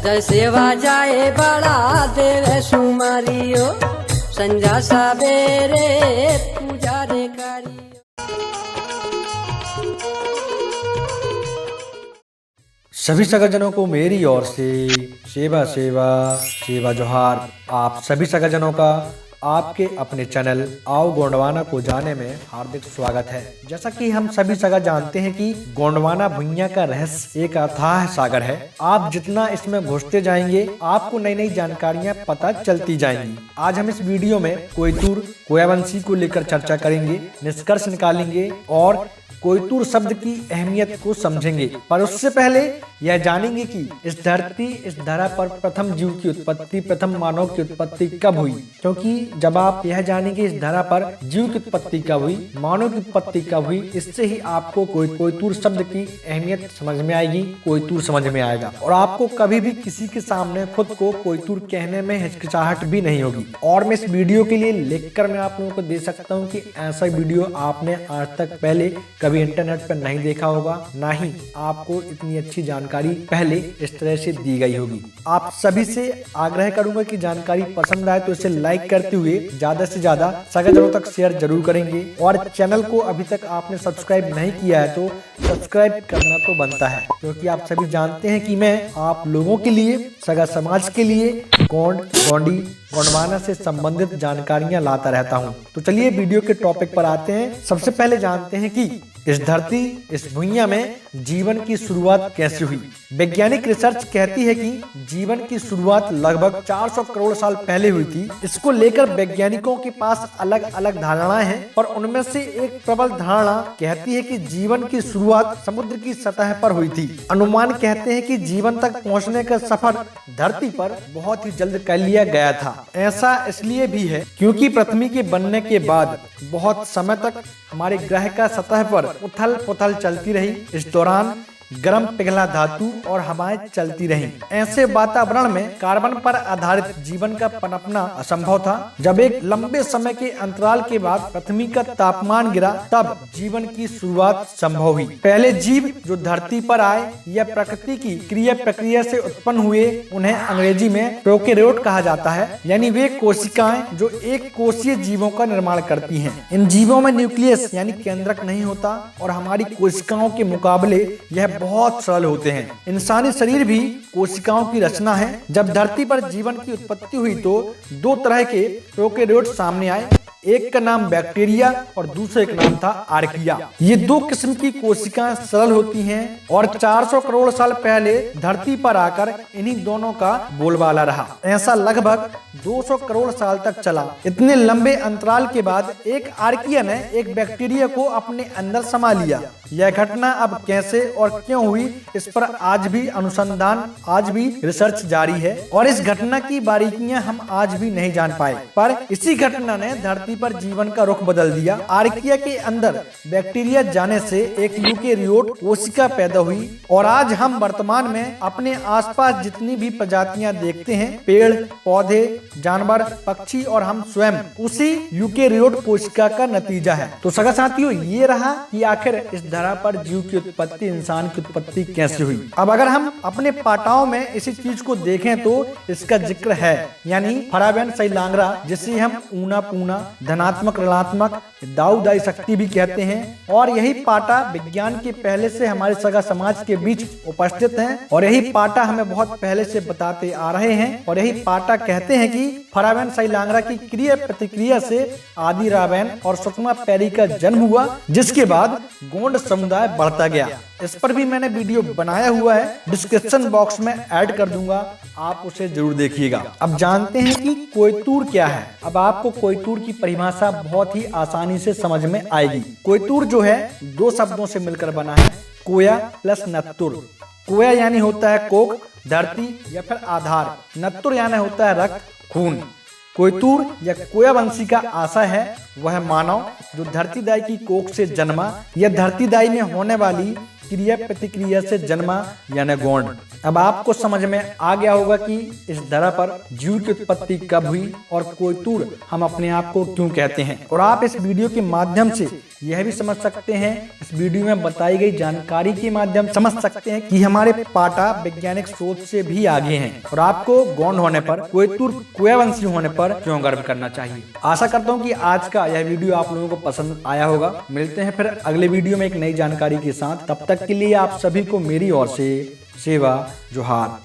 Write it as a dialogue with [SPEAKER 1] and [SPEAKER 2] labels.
[SPEAKER 1] जय सेवा जाए बड़ा देवे सुमारियो, संजा सवेरे पूजा रे करियो।
[SPEAKER 2] सभी सगाजनों को मेरी ओर से सेवा सेवा सेवा जोहार। आप सभी सगाजनों का आपके अपने चैनल आओ गोंडवाना को जाने में हार्दिक स्वागत है। जैसा कि हम सभी सगा जानते हैं कि गोंडवाना भुइयां का रहस्य एक अथाह सागर है। आप जितना इसमें घुसते जाएंगे आपको नई नई जानकारियां पता चलती जाएंगी। आज हम इस वीडियो में कोयतुर कोयावंशी को लेकर चर्चा करेंगे, निष्कर्ष निकालेंगे और कोयतुर शब्द की अहमियत को समझेंगे। पर उससे पहले यह जानेंगे कि इस धरा पर प्रथम जीव की उत्पत्ति, प्रथम मानव की उत्पत्ति कब हुई। क्योंकि जब आप यह जानेंगे इस धरा पर जीव की उत्पत्ति कब हुई, मानव की उत्पत्ति कब हुई, इससे ही आपको कोयतुर शब्द की अहमियत समझ में आएगी, कोयतुर समझ में आएगा और आपको कभी भी किसी के सामने खुद को कोयतुर कहने में हिचकिचाहट भी नहीं होगी। और मैं इस वीडियो के लिए लिखकर मैं आप लोगों को दे सकता हूँ कि ऐसा वीडियो आपने आज तक पहले कभी इंटरनेट पर नहीं देखा होगा, ना ही आपको इतनी अच्छी जानकारी पहले इस तरह से दी गई होगी। आप सभी से आग्रह करूंगा कि जानकारी पसंद आए तो इसे लाइक करते हुए ज्यादा से ज्यादा सगाजनों तक शेयर जरूर करेंगे और चैनल को अभी तक आपने सब्सक्राइब नहीं किया है तो सब्सक्राइब करना तो बनता है, क्योंकि आप सभी जानते हैं कि मैं आप लोगों के लिए, सगा समाज के लिए गोंडी गोंडवाना से संबंधित जानकारियां लाता रहता हूं। तो चलिए वीडियो के टॉपिक पर आते हैं। सबसे पहले जानते हैं कि इस धरती, इस भुइयां में जीवन की शुरुआत कैसे हुई। वैज्ञानिक रिसर्च कहती है कि जीवन की शुरुआत लगभग 400 करोड़ साल पहले हुई थी। इसको लेकर वैज्ञानिकों के पास अलग अलग धारणाएं हैं, पर उनमें से एक प्रबल धारणा कहती है कि जीवन की शुरुआत समुद्र की सतह पर हुई थी। अनुमान कहते हैं कि जीवन तक पहुंचने का सफर धरती पर बहुत ही जल्द कर लिया गया था। ऐसा इसलिए भी है क्योंकि पृथ्वी के बनने के बाद बहुत समय तक हमारे ग्रह का सतह पर उथल पुथल चलती रही। इस दौरान गर्म पिघला धातु और हवाएं चलती रहीं। ऐसे वातावरण में कार्बन पर आधारित जीवन का पनपना असंभव था। जब एक लंबे समय के अंतराल के बाद पृथ्वी का तापमान गिरा, तब जीवन की शुरुआत संभव हुई। पहले जीव जो धरती पर आए या प्रकृति की क्रिया प्रक्रिया से उत्पन्न हुए, उन्हें अंग्रेजी में प्रोकैरियोट कहा जाता है। यानी वे कोशिकाएं जो एक कोशीय जीवों का निर्माण करती हैं। इन जीवों में न्यूक्लियस यानी केंद्रक नहीं होता और हमारी कोशिकाओं के मुकाबले यह बहुत सरल होते हैं। इंसानी शरीर भी कोशिकाओं की रचना है। जब धरती पर जीवन की उत्पत्ति हुई तो दो तरह के प्रोकैरियोट सामने आए। एक का नाम बैक्टीरिया और दूसरे का नाम था आर्किया। ये दो किस्म की कोशिकाएं सरल होती हैं और 400 करोड़ साल पहले धरती पर आकर इन्हीं दोनों का बोलबाला रहा। ऐसा लगभग 200 करोड़ साल तक चला। इतने लंबे अंतराल के बाद एक आर्किया ने एक बैक्टीरिया को अपने अंदर समा लिया। यह घटना अब कैसे और क्यों हुई, इस पर आज भी अनुसंधान, आज भी रिसर्च जारी है और इस घटना की बारीकियां हम आज भी नहीं जान पाए। पर इसी घटना ने धरती पर जीवन का रुख बदल दिया। आर्किया के अंदर बैक्टीरिया जाने से एक यूकेरियोट कोशिका पैदा हुई और आज हम वर्तमान में अपने आसपास जितनी भी प्रजातियां देखते हैं, पेड़ पौधे, जानवर, पक्षी और हम स्वयं, उसी यूकेरियोट कोशिका का नतीजा है। तो सगा साथियों, ये रहा कि आखिर इस धरा पर जीव की उत्पत्ति, इंसान की उत्पत्ति कैसे हुई। अब अगर हम अपने पाठाओं में इसी चीज को देखें तो इसका जिक्र है, यानी फराबेन सही लांगरा, जिसे हम ऊना पूना, धनात्मक ऋणात्मक, दाऊ दाई शक्ति भी कहते हैं। और यही पाटा विज्ञान के पहले से हमारे सगा समाज के बीच उपस्थित है और यही पाटा हमें बहुत पहले से बताते आ रहे हैं। और यही पाटा कहते हैं कि फराबेन सही लांगरा की क्रिया प्रतिक्रिया से आदि राबेन और सुषमा पेरी का जन्म हुआ, जिसके बाद गोंड समुदाय बढ़ता गया। इस पर भी मैंने वीडियो बनाया हुआ है, डिस्क्रिप्शन बॉक्स में ऐड कर दूंगा, आप उसे जरूर देखिएगा। अब जानते हैं कि कोयतुर क्या है। अब आपको कोयतुर की परिभाषा बहुत ही आसानी से समझ में आएगी। कोयतुर जो है दो शब्दों से मिलकर बना है, कोया प्लस नत्तुर। कोया यानी होता है कोक, धरती या फिर आधार। नत्तुर यानी होता है रक्त, खून। कोयतुर या कोयावंशी का आशा है वह मानव जो धरतीदाई की कोख से जन्मा या धरतीदाई में होने वाली क्रिया प्रतिक्रिया से जन्मा यानी गोंड। अब आपको समझ में आ गया होगा कि इस धरा पर जीव की उत्पत्ति कब हुई और कोयतुर हम अपने आप को क्यों कहते हैं। और आप इस वीडियो के माध्यम से यह भी समझ सकते हैं, इस वीडियो में बताई गई जानकारी के माध्यम से समझ सकते हैं कि हमारे पाटा वैज्ञानिक सोच से भी आगे हैं और आपको गोंड होने पर, कोयतुर कुयावंशी होने पर क्यों गर्व करना चाहिए। आशा करता हूं कि आज का यह वीडियो आप लोगों को पसंद आया होगा। मिलते हैं फिर अगले वीडियो में एक नई जानकारी के साथ। तब तक के लिए आप सभी को मेरी ओर से सेवा जोहार।